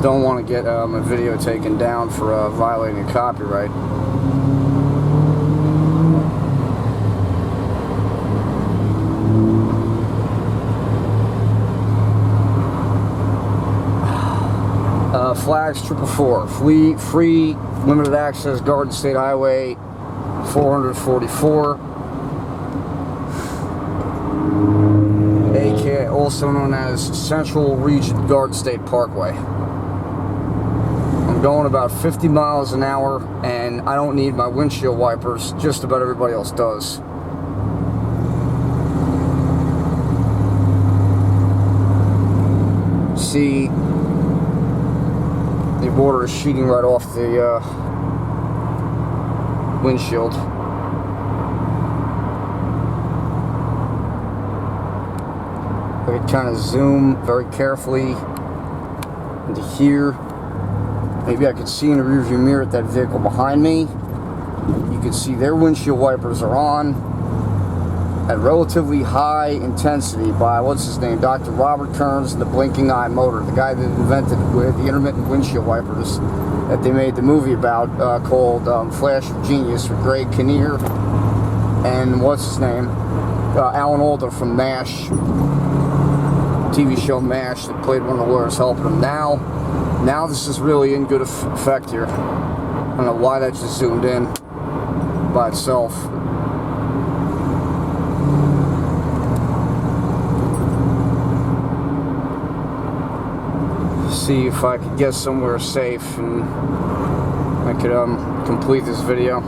don't want to get a video taken down for violating copyright. Flags 444. Free limited access Garden State Highway 444. aka also known as Central Region Garden State Parkway. I'm going about 50 miles an hour and I don't need my windshield wipers, just about everybody else does. See, the water is sheeting right off the windshield. I could kind of zoom very carefully into here. Maybe I could see in the rearview mirror at that vehicle behind me. You can see their windshield wipers are on at relatively high intensity by, what's his name, Dr. Robert Kearns and the blinking eye motor, the guy that invented the intermittent windshield wipers that they made the movie about, called Flash of Genius, with Greg Kinnear and what's his name, Alan Alda from MASH, TV show MASH, that played one of the lawyers helping him. Now this is really in good effect here. I don't know why that just zoomed in by itself. See if I could get somewhere safe and I could complete this video.